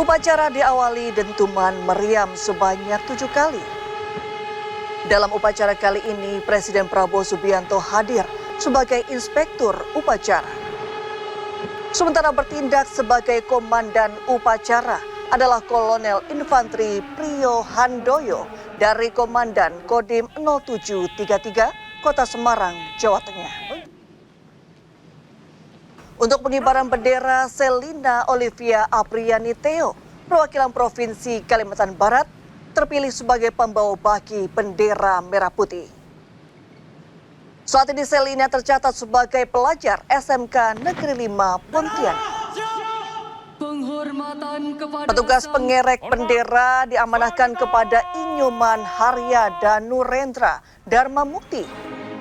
Upacara diawali dentuman meriam sebanyak 7 kali. Dalam upacara kali ini, Presiden Prabowo Subianto hadir sebagai inspektur upacara. Sementara bertindak sebagai komandan upacara adalah Kolonel Infantri Priyo Handoyo dari Komandan Kodim 0733 Kota Semarang, Jawa Tengah. Untuk pengibaran bendera, Selina Olivia Apriani Theo, perwakilan Provinsi Kalimantan Barat, terpilih sebagai pembawa baki bendera merah putih. Saat ini Selina tercatat sebagai pelajar SMK Negeri 5 Pontianak. Petugas pengerek bendera diamanahkan kepada Inyoman Harya Danurendra Dharma Mukti,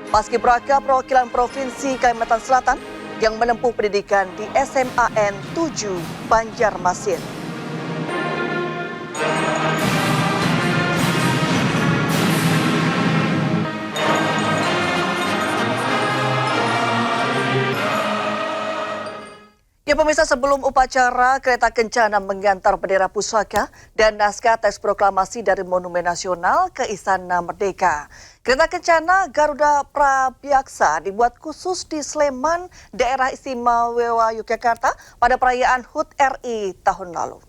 paskibraka perwakilan Provinsi Kalimantan Selatan yang menempuh pendidikan di SMAN 7 Banjarmasin. Ya pemirsa, sebelum upacara, kereta kencana mengantar bendera pusaka dan naskah teks proklamasi dari Monumen Nasional ke Istana Merdeka. Kereta kencana Garuda Prabyaksa dibuat khusus di Sleman, Daerah Istimewa Yogyakarta pada perayaan HUT RI tahun lalu.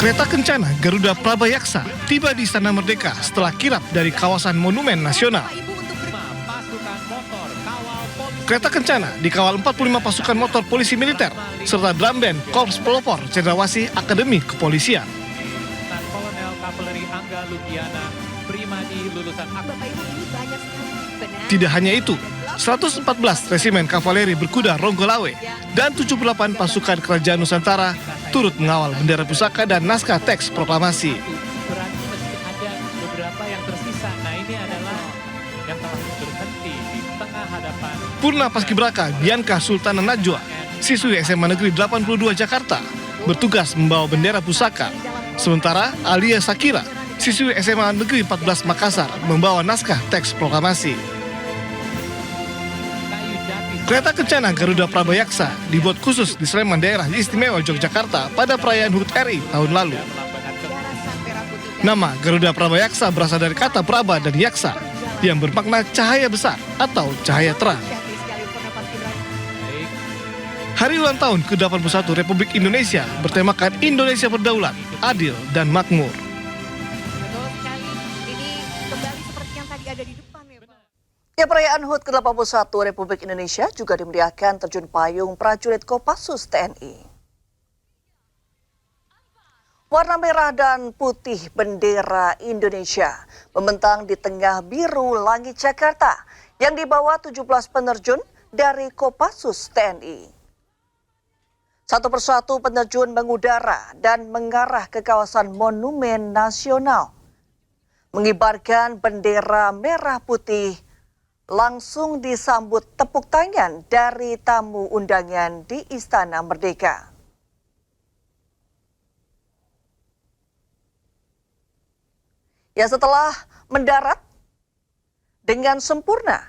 Kereta kencana Garuda Prabyaksa tiba di Istana Merdeka setelah kirap dari kawasan Monumen Nasional. Kereta kencana dikawal 45 pasukan motor polisi militer serta drum band Korps Pelopor Cendrawasih Akademi Kepolisian. Tidak hanya itu, 114 resimen kavaleri berkuda Ronggolawe dan 78 pasukan kerajaan Nusantara turut mengawal bendera pusaka dan naskah teks proklamasi. Berarti masih ada beberapa yang tersisa. Nah ini adalah yang telah berhenti di tengah hadapan. Purna Paskibraka Bianca Sultana Najwa, siswi SMA Negeri 82 Jakarta, bertugas membawa bendera pusaka. Sementara Alia Sakira, siswi SMA Negeri 14 Makassar, membawa naskah teks proklamasi. Kereta kencana Garuda Prabyaksa dibuat khusus di Sleman, Daerah Istimewa Yogyakarta pada perayaan HUT RI tahun lalu. Nama Garuda Prabyaksa berasal dari kata Praba dan Yaksa yang bermakna cahaya besar atau cahaya terang. Hari ulang tahun ke-81 Republik Indonesia bertemakan Indonesia Berdaulat, Adil, dan Makmur. Betul sekali. Ini kembali seperti yang tadi ada di depan ya, Pak. Ya, perayaan HUT ke-81 Republik Indonesia juga dimeriahkan terjun payung prajurit Kopassus TNI. Warna merah dan putih bendera Indonesia membentang di tengah biru langit Jakarta yang dibawa 17 penerjun dari Kopassus TNI. Satu persatu penerjun mengudara dan mengarah ke kawasan Monumen Nasional, mengibarkan bendera merah putih, langsung disambut tepuk tangan dari tamu undangan di Istana Merdeka. Ya, setelah mendarat dengan sempurna,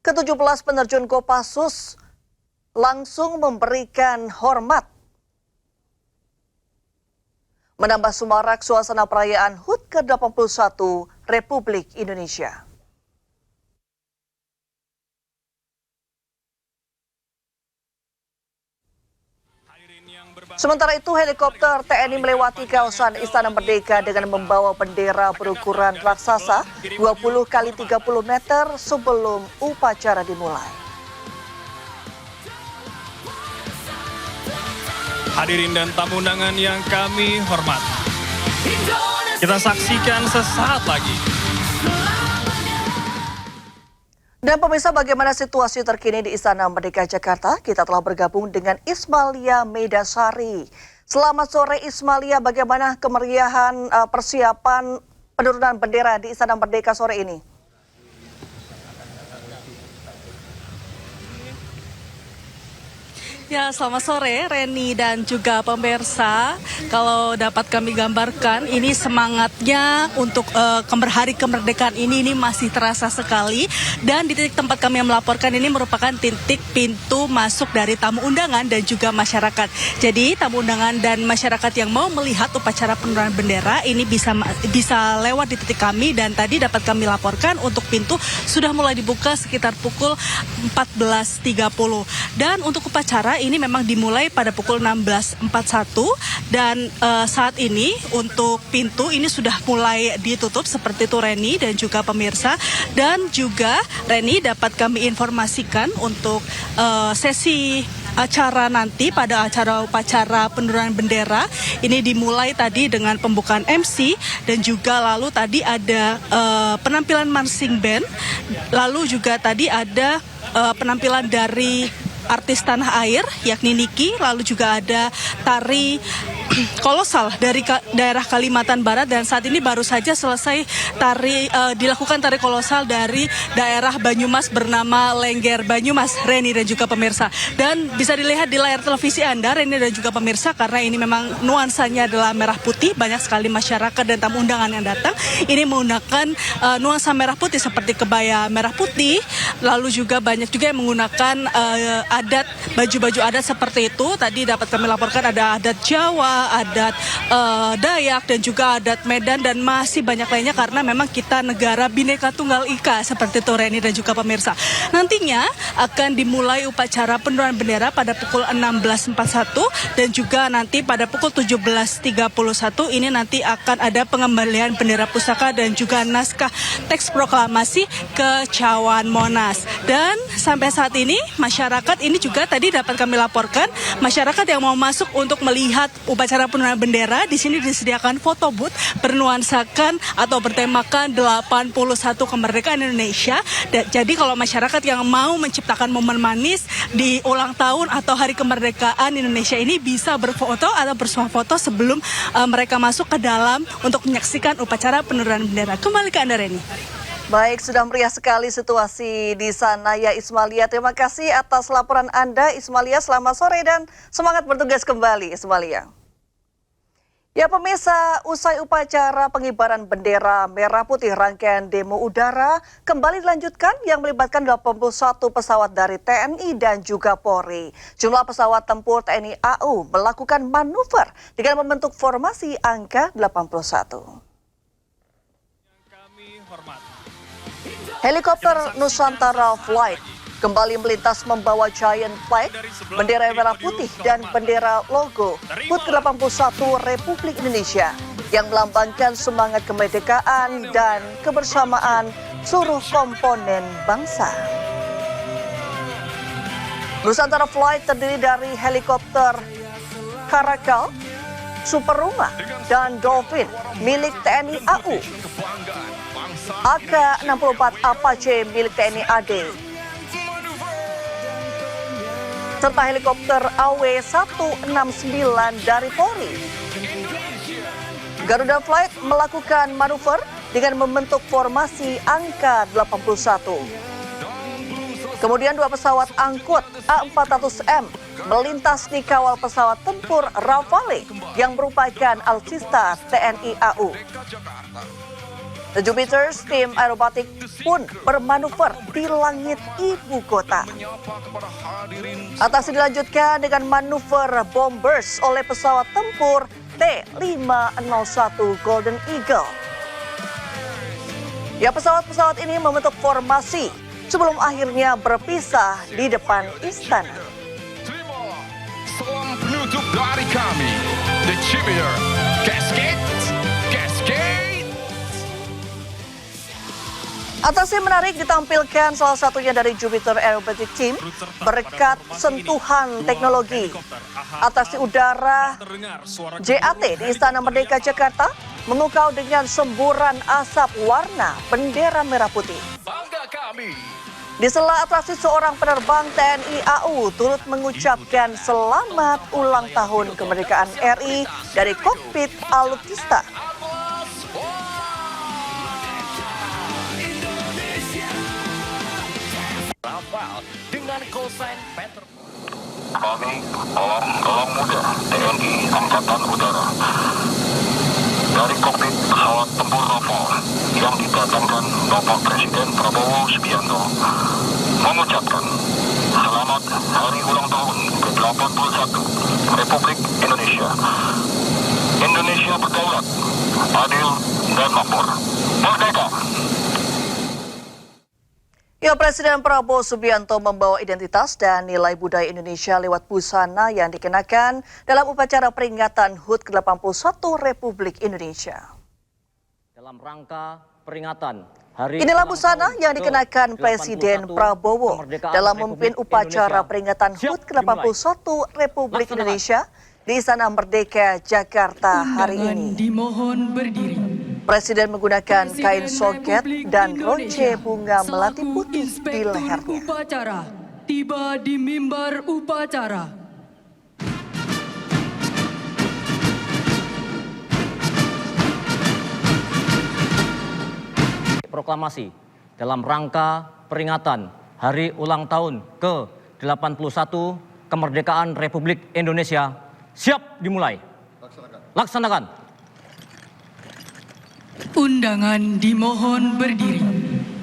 ke-17 penerjun Kopassus langsung memberikan hormat, menambah semarak suasana perayaan HUT ke-81 Republik Indonesia. Sementara itu, helikopter TNI melewati kawasan Istana Merdeka dengan membawa bendera berukuran raksasa 20 x 30 meter sebelum upacara dimulai. Hadirin dan tamu undangan yang kami hormati, kita saksikan sesaat lagi. Dan pemirsa, bagaimana situasi terkini di Istana Merdeka Jakarta? Kita telah bergabung dengan Ismalia Medasari. Selamat sore Ismalia, bagaimana kemeriahan persiapan penurunan bendera di Istana Merdeka sore ini? Ya, selamat sore Reni dan juga pemirsa. Kalau dapat kami gambarkan, ini semangatnya untuk hari kemerdekaan ini masih terasa sekali. Dan di titik tempat kami melaporkan ini merupakan titik pintu masuk dari tamu undangan dan juga masyarakat. Jadi tamu undangan dan masyarakat yang mau melihat upacara penurunan bendera ini bisa lewat di titik kami, dan tadi dapat kami laporkan untuk pintu sudah mulai dibuka sekitar pukul 14.30. Dan untuk upacara ini memang dimulai pada pukul 16.41 dan saat ini untuk pintu ini sudah mulai ditutup seperti itu Reni dan juga pemirsa. Dan juga Reni dapat kami informasikan untuk sesi acara nanti pada acara upacara penurunan bendera ini dimulai tadi dengan pembukaan MC dan juga lalu tadi ada penampilan marching band, lalu juga tadi ada penampilan dari artis tanah air yakni Niki, lalu juga ada tari kolosal dari daerah Kalimantan Barat, dan saat ini baru saja selesai dilakukan tari kolosal dari daerah Banyumas bernama Lengger Banyumas, Reni dan juga pemirsa. Dan bisa dilihat di layar televisi Anda Reni dan juga pemirsa, karena ini memang nuansanya adalah merah putih, banyak sekali masyarakat dan tamu undangan yang datang ini menggunakan nuansa merah putih seperti kebaya merah putih, lalu juga banyak juga yang menggunakan baju-baju adat seperti itu. Tadi dapat kami laporkan ada adat Jawa, adat Dayak dan juga adat Medan dan masih banyak lainnya, karena memang kita negara Bhinneka Tunggal Ika seperti itu Reni dan juga pemirsa. Nantinya akan dimulai upacara penurunan bendera pada pukul 16.41 dan juga nanti pada pukul 17.31 ini nanti akan ada pengembalian bendera pusaka dan juga naskah teks proklamasi ke Cawan Monas. Dan sampai saat ini masyarakat ini juga tadi dapat kami laporkan, masyarakat yang mau masuk untuk melihat upacara penurunan bendera di sini disediakan foto booth bernuansakan atau bertemakan 81 kemerdekaan Indonesia. Jadi kalau masyarakat yang mau menciptakan momen manis di ulang tahun atau hari kemerdekaan Indonesia ini bisa berfoto atau bersuah foto sebelum mereka masuk ke dalam untuk menyaksikan upacara penurunan bendera. Kembali ke Anda Reni. Baik, sudah meriah sekali situasi di sana ya Ismalia. Terima kasih atas laporan Anda Ismalia. Selamat sore dan semangat bertugas kembali Ismalia. Ya pemirsa, usai upacara pengibaran bendera merah putih, rangkaian demo udara kembali dilanjutkan yang melibatkan 81 pesawat dari TNI dan juga Polri. Jumlah pesawat tempur TNI AU melakukan manuver dengan membentuk formasi angka 81. Helikopter Nusantara Flight kembali melintas membawa giant flag, bendera merah putih dan bendera logo HUT ke-81 Republik Indonesia yang melambangkan semangat kemerdekaan dan kebersamaan seluruh komponen bangsa. Nusantara Flight terdiri dari helikopter Caracal, Super Puma, dan Dolphin milik TNI AU, AK-64 Apache milik TNI AD, serta helikopter AW169 dari Polri. Garuda Flight melakukan manuver dengan membentuk formasi angka 81. Kemudian dua pesawat angkut A400M melintas di kawal pesawat tempur Rafale yang merupakan alutsista TNI AU. The Jupiters tim aerobatik pun bermanuver di langit ibu kota. Atraksi dilanjutkan dengan manuver bombers oleh pesawat tempur T-501 Golden Eagle. Ya, pesawat-pesawat ini membentuk formasi sebelum akhirnya berpisah di depan istana. Salam penutup dari kami, The Jupiter Cascade. Atraksi menarik ditampilkan salah satunya dari Jupiter Aerobatic Team berkat sentuhan teknologi. Atraksi udara JAT di Istana Merdeka Jakarta memukau dengan semburan asap warna bendera merah putih. Di sela atraksi, seorang penerbang TNI AU turut mengucapkan selamat ulang tahun kemerdekaan RI dari kokpit alutsista. Rafale dengan callsign Peter. kami Galang Muda TNI Angkatan Udara dari kokpit pesawat tempur Rafale yang didatangkan Bapak Presiden Prabowo Subianto mengucapkan selamat hari ulang tahun ke-81 Republik Indonesia. Indonesia berdaulat, adil dan makmur. Merdeka! Ya, Presiden Prabowo Subianto membawa identitas dan nilai budaya Indonesia lewat busana yang dikenakan dalam upacara peringatan HUT ke-81 Republik Indonesia. Dalam rangka peringatan Hari Inilah busana yang dikenakan Presiden Prabowo dalam memimpin upacara peringatan HUT ke-81 Republik Indonesia di Istana Merdeka, Jakarta hari ini. Dimohon berdiri. Presiden menggunakan kain soket dan ronce bunga melati putih di lehernya. Upacara tiba di mimbar upacara. Proklamasi dalam rangka peringatan Hari Ulang Tahun ke-81 Kemerdekaan Republik Indonesia siap dimulai. Laksanakan. Undangan dimohon berdiri.